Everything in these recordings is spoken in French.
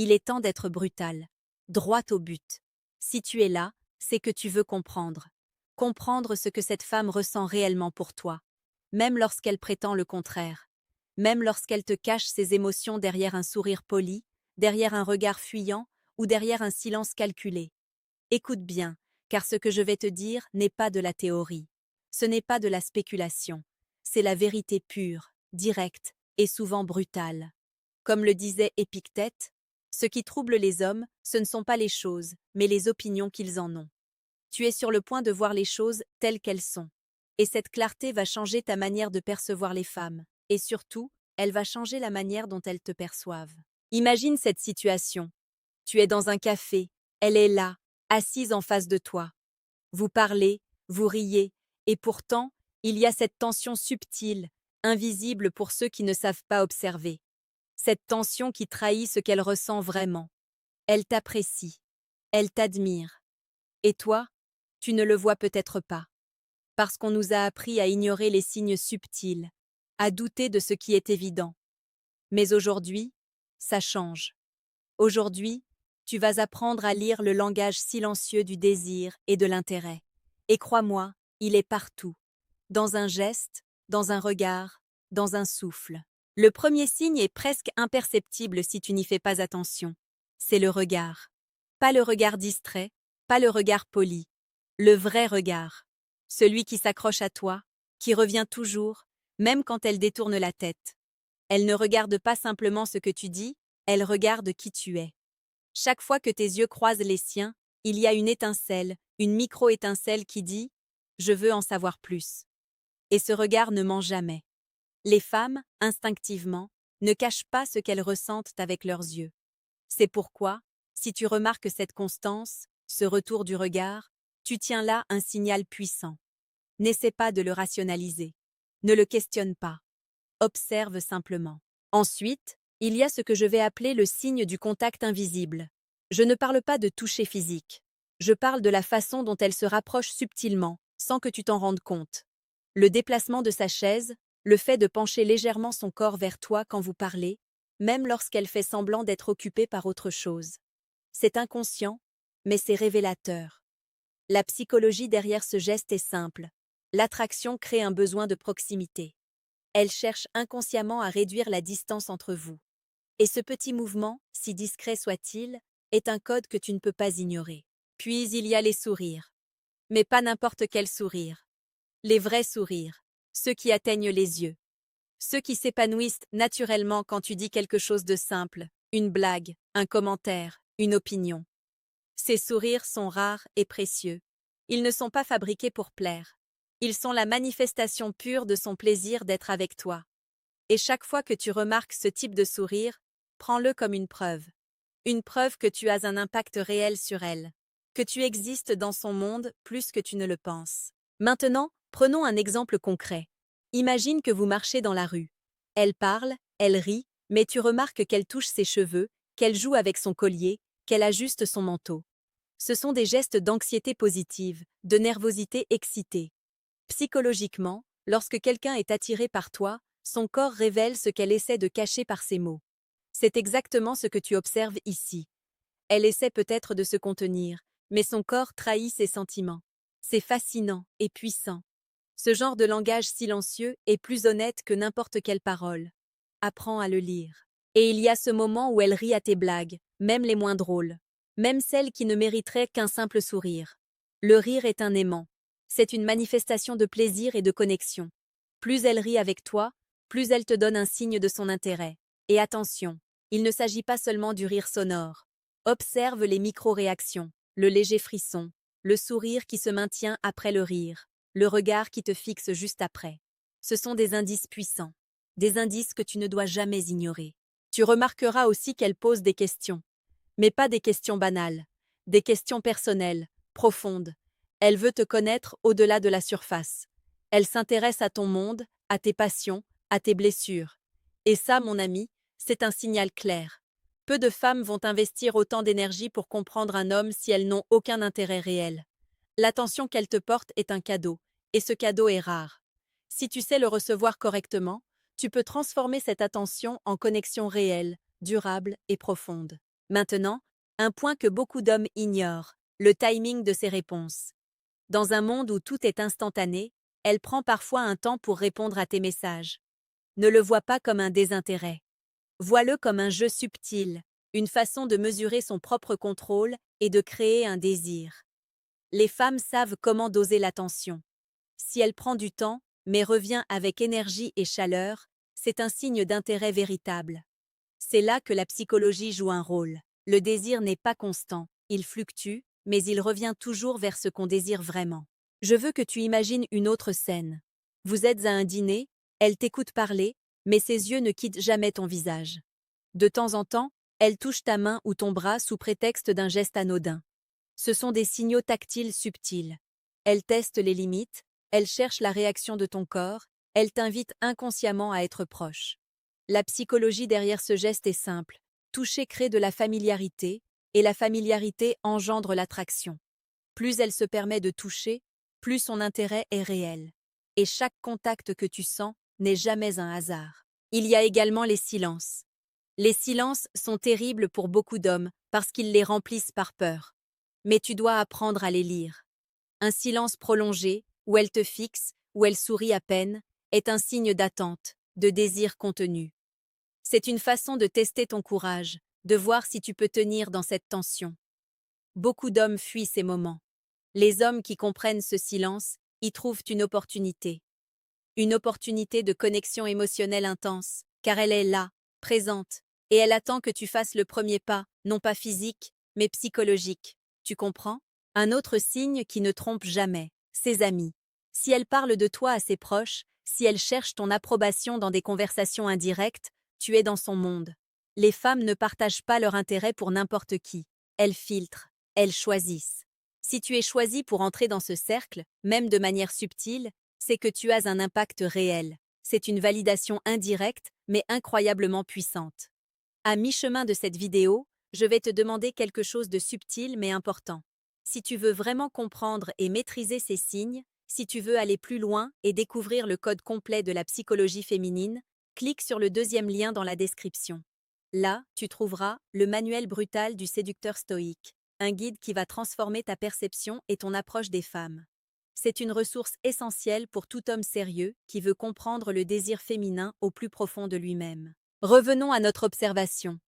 Il est temps d'être brutal, droit au but. Si tu es là, c'est que tu veux comprendre. Comprendre ce que cette femme ressent réellement pour toi, même lorsqu'elle prétend le contraire. Même lorsqu'elle te cache ses émotions derrière un sourire poli, derrière un regard fuyant ou derrière un silence calculé. Écoute bien, car ce que je vais te dire n'est pas de la théorie. Ce n'est pas de la spéculation. C'est la vérité pure, directe et souvent brutale. Comme le disait Épictète, ce qui trouble les hommes, ce ne sont pas les choses, mais les opinions qu'ils en ont. Tu es sur le point de voir les choses telles qu'elles sont. Et cette clarté va changer ta manière de percevoir les femmes. Et surtout, elle va changer la manière dont elles te perçoivent. Imagine cette situation. Tu es dans un café, elle est là, assise en face de toi. Vous parlez, vous riez, et pourtant, il y a cette tension subtile, invisible pour ceux qui ne savent pas observer. Cette tension qui trahit ce qu'elle ressent vraiment. Elle t'apprécie, elle t'admire. Et toi, tu ne le vois peut-être pas. Parce qu'on nous a appris à ignorer les signes subtils, à douter de ce qui est évident. Mais aujourd'hui, ça change. Aujourd'hui, tu vas apprendre à lire le langage silencieux du désir et de l'intérêt. Et crois-moi, il est partout. Dans un geste, dans un regard, dans un souffle. Le premier signe est presque imperceptible si tu n'y fais pas attention. C'est le regard. Pas le regard distrait, pas le regard poli. Le vrai regard. Celui qui s'accroche à toi, qui revient toujours, même quand elle détourne la tête. Elle ne regarde pas simplement ce que tu dis, elle regarde qui tu es. Chaque fois que tes yeux croisent les siens, il y a une étincelle, une micro-étincelle qui dit « Je veux en savoir plus ». Et ce regard ne ment jamais. Les femmes, instinctivement, ne cachent pas ce qu'elles ressentent avec leurs yeux. C'est pourquoi, si tu remarques cette constance, ce retour du regard, tu tiens là un signal puissant. N'essaie pas de le rationaliser. Ne le questionne pas. Observe simplement. Ensuite, il y a ce que je vais appeler le signe du contact invisible. Je ne parle pas de toucher physique. Je parle de la façon dont elle se rapproche subtilement, sans que tu t'en rendes compte. Le déplacement de sa chaise, le fait de pencher légèrement son corps vers toi quand vous parlez, même lorsqu'elle fait semblant d'être occupée par autre chose. C'est inconscient, mais c'est révélateur. La psychologie derrière ce geste est simple. L'attraction crée un besoin de proximité. Elle cherche inconsciemment à réduire la distance entre vous. Et ce petit mouvement, si discret soit-il, est un code que tu ne peux pas ignorer. Puis il y a les sourires. Mais pas n'importe quel sourire. Les vrais sourires, ceux qui atteignent les yeux. Ceux qui s'épanouissent naturellement quand tu dis quelque chose de simple, une blague, un commentaire, une opinion. Ces sourires sont rares et précieux. Ils ne sont pas fabriqués pour plaire. Ils sont la manifestation pure de son plaisir d'être avec toi. Et chaque fois que tu remarques ce type de sourire, prends-le comme une preuve. Une preuve que tu as un impact réel sur elle, que tu existes dans son monde plus que tu ne le penses. Maintenant, prenons un exemple concret. Imagine que vous marchez dans la rue. Elle parle, elle rit, mais tu remarques qu'elle touche ses cheveux, qu'elle joue avec son collier, qu'elle ajuste son manteau. Ce sont des gestes d'anxiété positive, de nervosité excitée. Psychologiquement, lorsque quelqu'un est attiré par toi, son corps révèle ce qu'elle essaie de cacher par ses mots. C'est exactement ce que tu observes ici. Elle essaie peut-être de se contenir, mais son corps trahit ses sentiments. C'est fascinant et puissant. Ce genre de langage silencieux est plus honnête que n'importe quelle parole. Apprends à le lire. Et il y a ce moment où elle rit à tes blagues, même les moins drôles, même celles qui ne mériteraient qu'un simple sourire. Le rire est un aimant. C'est une manifestation de plaisir et de connexion. Plus elle rit avec toi, plus elle te donne un signe de son intérêt. Et attention, il ne s'agit pas seulement du rire sonore. Observe les micro-réactions, le léger frisson, le sourire qui se maintient après le rire, le regard qui te fixe juste après. Ce sont des indices puissants, des indices que tu ne dois jamais ignorer. Tu remarqueras aussi qu'elle pose des questions, mais pas des questions banales, des questions personnelles, profondes. Elle veut te connaître au-delà de la surface. Elle s'intéresse à ton monde, à tes passions, à tes blessures. Et ça, mon ami, c'est un signal clair. Peu de femmes vont investir autant d'énergie pour comprendre un homme si elles n'ont aucun intérêt réel. L'attention qu'elle te porte est un cadeau, et ce cadeau est rare. Si tu sais le recevoir correctement, tu peux transformer cette attention en connexion réelle, durable et profonde. Maintenant, un point que beaucoup d'hommes ignorent, le timing de ses réponses. Dans un monde où tout est instantané, elle prend parfois un temps pour répondre à tes messages. Ne le vois pas comme un désintérêt. Vois-le comme un jeu subtil, une façon de mesurer son propre contrôle et de créer un désir. Les femmes savent comment doser l'attention. Si elle prend du temps, mais revient avec énergie et chaleur, c'est un signe d'intérêt véritable. C'est là que la psychologie joue un rôle. Le désir n'est pas constant, il fluctue, mais il revient toujours vers ce qu'on désire vraiment. Je veux que tu imagines une autre scène. Vous êtes à un dîner, elle t'écoute parler, mais ses yeux ne quittent jamais ton visage. De temps en temps, elle touche ta main ou ton bras sous prétexte d'un geste anodin. Ce sont des signaux tactiles subtils. Elle teste les limites, elle cherche la réaction de ton corps, elle t'invite inconsciemment à être proche. La psychologie derrière ce geste est simple. Toucher crée de la familiarité, et la familiarité engendre l'attraction. Plus elle se permet de toucher, plus son intérêt est réel. Et chaque contact que tu sens n'est jamais un hasard. Il y a également les silences. Les silences sont terribles pour beaucoup d'hommes parce qu'ils les remplissent par peur. Mais tu dois apprendre à les lire. Un silence prolongé, où elle te fixe, où elle sourit à peine, est un signe d'attente, de désir contenu. C'est une façon de tester ton courage, de voir si tu peux tenir dans cette tension. Beaucoup d'hommes fuient ces moments. Les hommes qui comprennent ce silence y trouvent une opportunité. Une opportunité de connexion émotionnelle intense, car elle est là, présente, et elle attend que tu fasses le premier pas, non pas physique, mais psychologique. Tu comprends? Un autre signe qui ne trompe jamais, ses amis. Si elle parle de toi à ses proches, si elle cherche ton approbation dans des conversations indirectes, tu es dans son monde. Les femmes ne partagent pas leur intérêt pour n'importe qui. Elles filtrent, elles choisissent. Si tu es choisi pour entrer dans ce cercle, même de manière subtile, c'est que tu as un impact réel. C'est une validation indirecte, mais incroyablement puissante. À mi-chemin de cette vidéo, je vais te demander quelque chose de subtil mais important. Si tu veux vraiment comprendre et maîtriser ces signes, si tu veux aller plus loin et découvrir le code complet de la psychologie féminine, clique sur le deuxième lien dans la description. Là, tu trouveras le manuel brutal du séducteur stoïque, un guide qui va transformer ta perception et ton approche des femmes. C'est une ressource essentielle pour tout homme sérieux qui veut comprendre le désir féminin au plus profond de lui-même. Revenons à notre observation.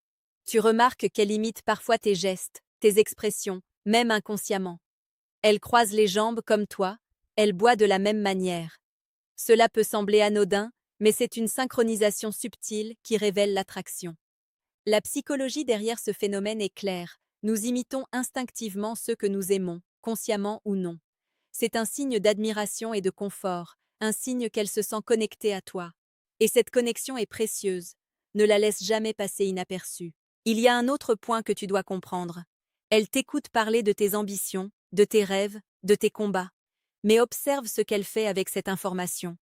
Tu remarques qu'elle imite parfois tes gestes, tes expressions, même inconsciemment. Elle croise les jambes comme toi, elle boit de la même manière. Cela peut sembler anodin, mais c'est une synchronisation subtile qui révèle l'attraction. La psychologie derrière ce phénomène est claire. Nous imitons instinctivement ceux que nous aimons, consciemment ou non. C'est un signe d'admiration et de confort, un signe qu'elle se sent connectée à toi. Et cette connexion est précieuse. Ne la laisse jamais passer inaperçue. Il y a un autre point que tu dois comprendre. Elle t'écoute parler de tes ambitions, de tes rêves, de tes combats. Mais observe ce qu'elle fait avec cette information.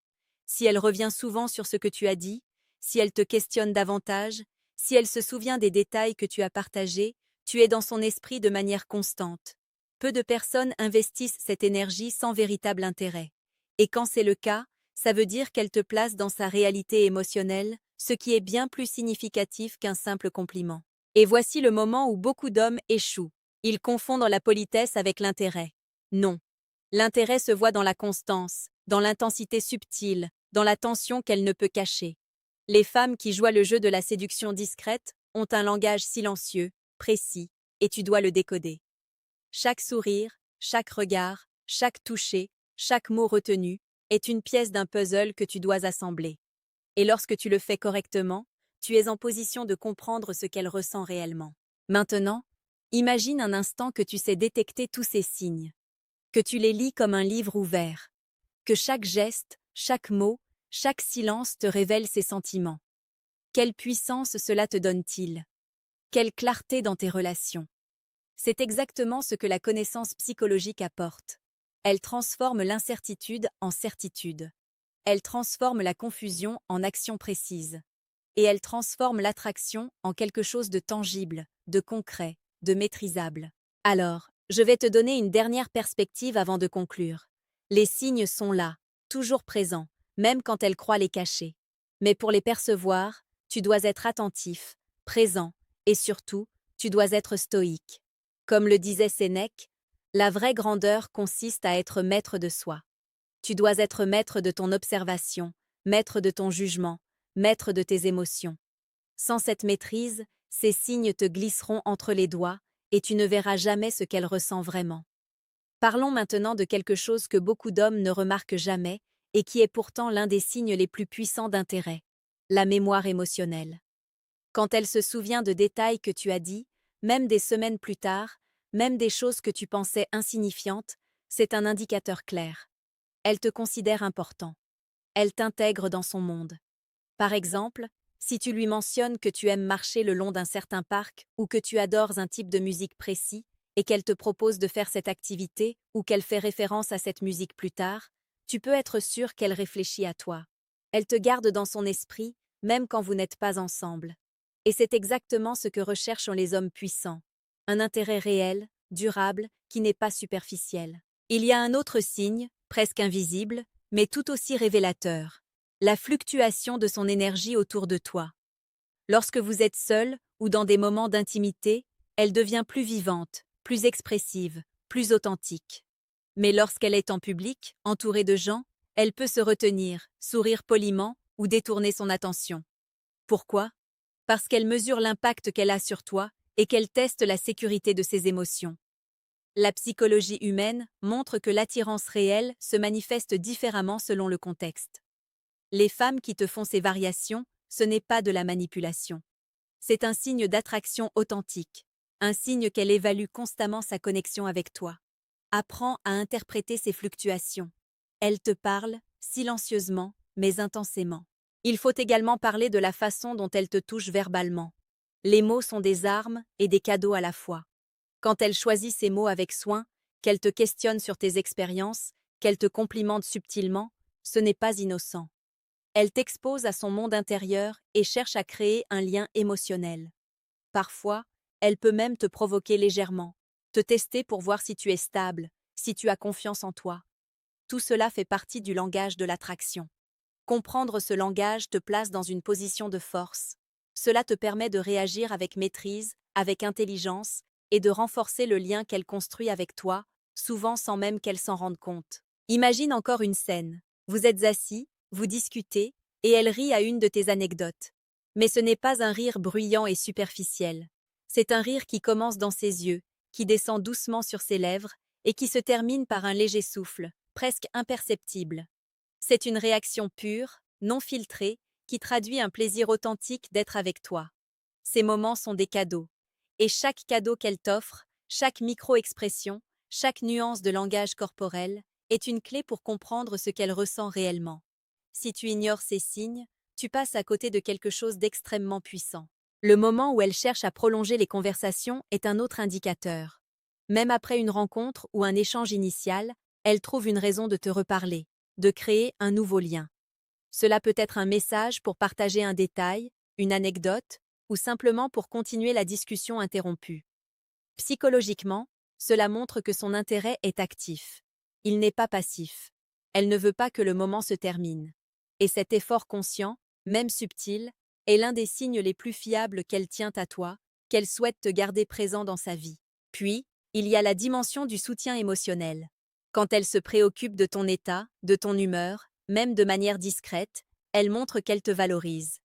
Si elle revient souvent sur ce que tu as dit, si elle te questionne davantage, si elle se souvient des détails que tu as partagés, tu es dans son esprit de manière constante. Peu de personnes investissent cette énergie sans véritable intérêt. Et quand c'est le cas, ça veut dire qu'elle te place dans sa réalité émotionnelle, ce qui est bien plus significatif qu'un simple compliment. Et voici le moment où beaucoup d'hommes échouent. Ils confondent la politesse avec l'intérêt. Non. L'intérêt se voit dans la constance, dans l'intensité subtile, dans la tension qu'elle ne peut cacher. Les femmes qui jouent le jeu de la séduction discrète ont un langage silencieux, précis, et tu dois le décoder. Chaque sourire, chaque regard, chaque toucher, chaque mot retenu est une pièce d'un puzzle que tu dois assembler. Et lorsque tu le fais correctement, tu es en position de comprendre ce qu'elle ressent réellement. Maintenant, imagine un instant que tu sais détecter tous ces signes, que tu les lis comme un livre ouvert, que chaque geste, chaque mot, chaque silence te révèle ses sentiments. Quelle puissance cela te donne-t-il? Quelle clarté dans tes relations? C'est exactement ce que la connaissance psychologique apporte. Elle transforme l'incertitude en certitude. Elle transforme la confusion en action précise. Et elle transforme l'attraction en quelque chose de tangible, de concret, de maîtrisable. Alors, je vais te donner une dernière perspective avant de conclure. Les signes sont là, toujours présents, même quand elle croit les cacher. Mais pour les percevoir, tu dois être attentif, présent et surtout, Tu dois être stoïque. Comme le disait Sénèque, la vraie grandeur consiste à être maître de soi. Tu dois être maître de ton observation, maître de ton jugement, maître de tes émotions. Sans cette maîtrise, ces signes te glisseront entre les doigts et tu ne verras jamais ce qu'elle ressent vraiment. Parlons maintenant de quelque chose que beaucoup d'hommes ne remarquent jamais et qui est pourtant l'un des signes les plus puissants d'intérêt, la mémoire émotionnelle. Quand elle se souvient de détails que tu as dit, même des semaines plus tard, même des choses que tu pensais insignifiantes, c'est un indicateur clair. Elle te considère important. Elle t'intègre dans son monde. Par exemple, si tu lui mentionnes que tu aimes marcher le long d'un certain parc ou que tu adores un type de musique précis et qu'elle te propose de faire cette activité ou qu'elle fait référence à cette musique plus tard, tu peux être sûr qu'elle réfléchit à toi. Elle te garde dans son esprit, même quand vous n'êtes pas ensemble. Et c'est exactement ce que recherchent les hommes puissants. Un intérêt réel, durable, qui n'est pas superficiel. Il y a un autre signe, presque invisible, mais tout aussi révélateur. La fluctuation de son énergie autour de toi. Lorsque vous êtes seul ou dans des moments d'intimité, elle devient plus vivante, plus expressive, plus authentique. Mais lorsqu'elle est en public, entourée de gens, elle peut se retenir, sourire poliment ou détourner son attention. Pourquoi? Parce qu'elle mesure l'impact qu'elle a sur toi et qu'elle teste la sécurité de ses émotions. La psychologie humaine montre que l'attirance réelle se manifeste différemment selon le contexte. Les femmes qui te font ces variations, ce n'est pas de la manipulation. C'est un signe d'attraction authentique, un signe qu'elle évalue constamment sa connexion avec toi. Apprends à interpréter ces fluctuations. Elle te parle, silencieusement, mais intensément. Il faut également parler de la façon dont elle te touche verbalement. Les mots sont des armes et des cadeaux à la fois. Quand elle choisit ses mots avec soin, qu'elle te questionne sur tes expériences, qu'elle te complimente subtilement, ce n'est pas innocent. Elle t'expose à son monde intérieur et cherche à créer un lien émotionnel. Parfois, elle peut même te provoquer légèrement, te tester pour voir si tu es stable, si tu as confiance en toi. Tout cela fait partie du langage de l'attraction. Comprendre ce langage te place dans une position de force. Cela te permet de réagir avec maîtrise, avec intelligence, et de renforcer le lien qu'elle construit avec toi, souvent sans même qu'elle s'en rende compte. Imagine encore une scène. Vous êtes assis, vous discutez, et elle rit à une de tes anecdotes. Mais ce n'est pas un rire bruyant et superficiel. C'est un rire qui commence dans ses yeux, qui descend doucement sur ses lèvres, et qui se termine par un léger souffle, presque imperceptible. C'est une réaction pure, non filtrée, qui traduit un plaisir authentique d'être avec toi. Ces moments sont des cadeaux. Et chaque cadeau qu'elle t'offre, chaque micro-expression, chaque nuance de langage corporel, est une clé pour comprendre ce qu'elle ressent réellement. Si tu ignores ces signes, tu passes à côté de quelque chose d'extrêmement puissant. Le moment où elle cherche à prolonger les conversations est un autre indicateur. Même après une rencontre ou un échange initial, elle trouve une raison de te reparler, de créer un nouveau lien. Cela peut être un message pour partager un détail, une anecdote, ou simplement pour continuer la discussion interrompue. Psychologiquement, cela montre que son intérêt est actif. Il n'est pas passif. Elle ne veut pas que le moment se termine. Et cet effort conscient, même subtil, est l'un des signes les plus fiables qu'elle tient à toi, qu'elle souhaite te garder présent dans sa vie. Puis, il y a la dimension du soutien émotionnel. Quand elle se préoccupe de ton état, de ton humeur, même de manière discrète, elle montre qu'elle te valorise.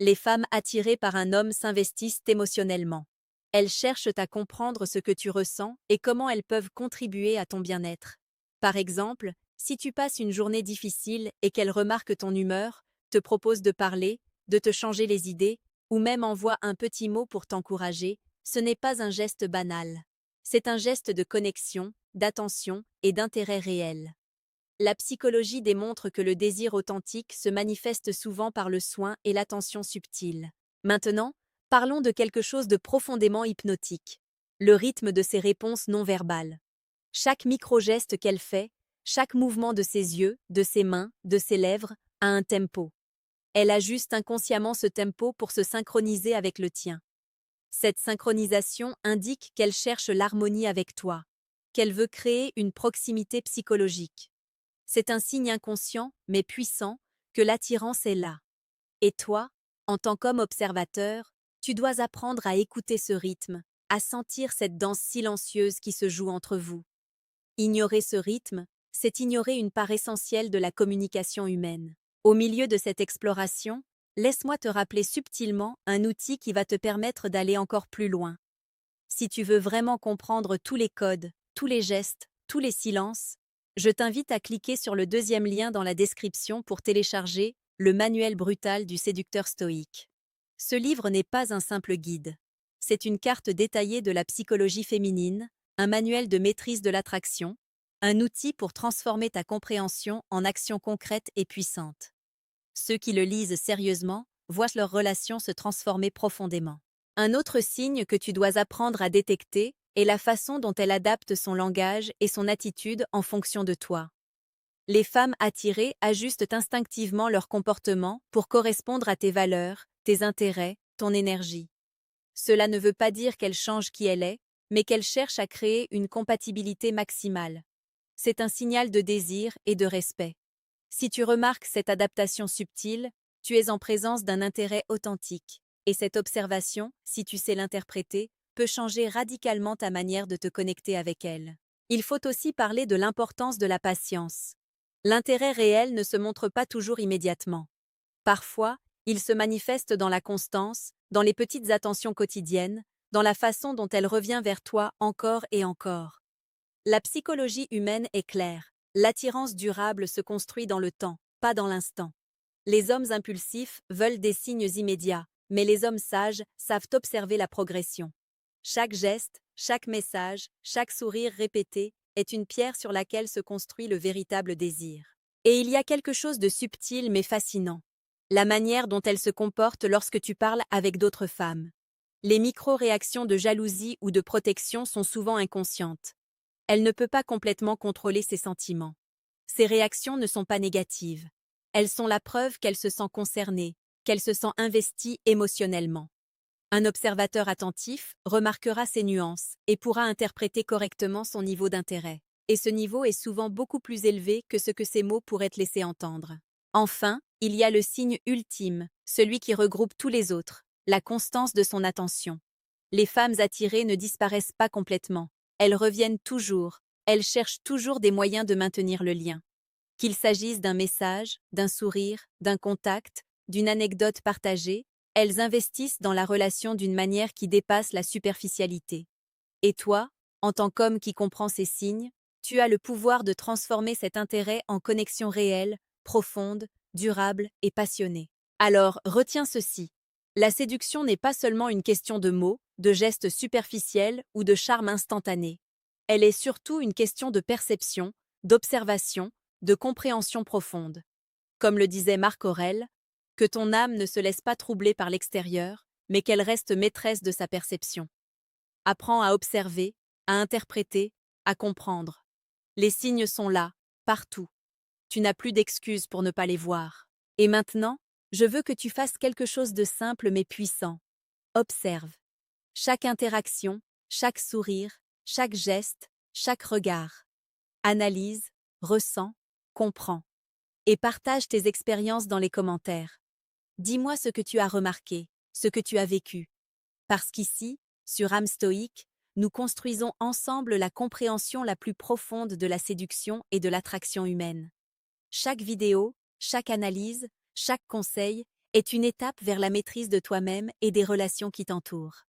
Les femmes attirées par un homme s'investissent émotionnellement. Elles cherchent à comprendre ce que tu ressens et comment elles peuvent contribuer à ton bien-être. Par exemple, si tu passes une journée difficile et qu'elle remarque ton humeur, te propose de parler, de te changer les idées, ou même envoie un petit mot pour t'encourager, ce n'est pas un geste banal. C'est un geste de connexion, d'attention et d'intérêt réel. La psychologie démontre que le désir authentique se manifeste souvent par le soin et l'attention subtile. Maintenant, parlons de quelque chose de profondément hypnotique. Le rythme de ses réponses non verbales. Chaque micro-geste qu'elle fait, chaque mouvement de ses yeux, de ses mains, de ses lèvres, a un tempo. Elle ajuste inconsciemment ce tempo pour se synchroniser avec le tien. Cette synchronisation indique qu'elle cherche l'harmonie avec toi, qu'elle veut créer une proximité psychologique. C'est un signe inconscient, mais puissant, que l'attirance est là. Et toi, en tant qu'homme observateur, tu dois apprendre à écouter ce rythme, à sentir cette danse silencieuse qui se joue entre vous. Ignorer ce rythme, c'est ignorer une part essentielle de la communication humaine. Au milieu de cette exploration, laisse-moi te rappeler subtilement un outil qui va te permettre d'aller encore plus loin. Si tu veux vraiment comprendre tous les codes, tous les gestes, tous les silences, je t'invite à cliquer sur le deuxième lien dans la description pour télécharger le manuel brutal du séducteur stoïque. Ce livre n'est pas un simple guide. C'est une carte détaillée de la psychologie féminine, un manuel de maîtrise de l'attraction, un outil pour transformer ta compréhension en actions concrètes et puissantes. Ceux qui le lisent sérieusement voient leur relation se transformer profondément. Un autre signe que tu dois apprendre à détecter est la façon dont elle adapte son langage et son attitude en fonction de toi. Les femmes attirées ajustent instinctivement leur comportement pour correspondre à tes valeurs, tes intérêts, ton énergie. Cela ne veut pas dire qu'elle change qui elle est, mais qu'elle cherche à créer une compatibilité maximale. C'est un signal de désir et de respect. Si tu remarques cette adaptation subtile, tu es en présence d'un intérêt authentique. Et cette observation, si tu sais l'interpréter, peut changer radicalement ta manière de te connecter avec elle. Il faut aussi parler de l'importance de la patience. L'intérêt réel ne se montre pas toujours immédiatement. Parfois, il se manifeste dans la constance, dans les petites attentions quotidiennes, dans la façon dont elle revient vers toi encore et encore. La psychologie humaine est claire. L'attirance durable se construit dans le temps, pas dans l'instant. Les hommes impulsifs veulent des signes immédiats, mais les hommes sages savent observer la progression. Chaque geste, chaque message, chaque sourire répété est une pierre sur laquelle se construit le véritable désir. Et il y a quelque chose de subtil mais fascinant. La manière dont elle se comporte lorsque tu parles avec d'autres femmes. Les micro-réactions de jalousie ou de protection sont souvent inconscientes. Elle ne peut pas complètement contrôler ses sentiments. Ces réactions ne sont pas négatives. Elles sont la preuve qu'elle se sent concernée, qu'elle se sent investie émotionnellement. Un observateur attentif remarquera ces nuances et pourra interpréter correctement son niveau d'intérêt. Et ce niveau est souvent beaucoup plus élevé que ce que ces mots pourraient te laisser entendre. Enfin, il y a le signe ultime, celui qui regroupe tous les autres, la constance de son attention. Les femmes attirées ne disparaissent pas complètement. Elles reviennent toujours, elles cherchent toujours des moyens de maintenir le lien. Qu'il s'agisse d'un message, d'un sourire, d'un contact, d'une anecdote partagée, elles investissent dans la relation d'une manière qui dépasse la superficialité. Et toi, en tant qu'homme qui comprend ces signes, tu as le pouvoir de transformer cet intérêt en connexion réelle, profonde, durable et passionnée. Alors, retiens ceci. La séduction n'est pas seulement une question de mots, de gestes superficiels ou de charme instantané. Elle est surtout une question de perception, d'observation, de compréhension profonde. Comme le disait Marc Aurèle, que ton âme ne se laisse pas troubler par l'extérieur, mais qu'elle reste maîtresse de sa perception. Apprends à observer, à interpréter, à comprendre. Les signes sont là, partout. Tu n'as plus d'excuses pour ne pas les voir. Et maintenant, je veux que tu fasses quelque chose de simple mais puissant. Observe. Chaque interaction, chaque sourire, chaque geste, chaque regard. Analyse, ressens, comprends. Et partage tes expériences dans les commentaires. Dis-moi ce que tu as remarqué, ce que tu as vécu. Parce qu'ici, sur âme stoïque, nous construisons ensemble la compréhension la plus profonde de la séduction et de l'attraction humaine. Chaque vidéo, chaque analyse, chaque conseil est une étape vers la maîtrise de toi-même et des relations qui t'entourent.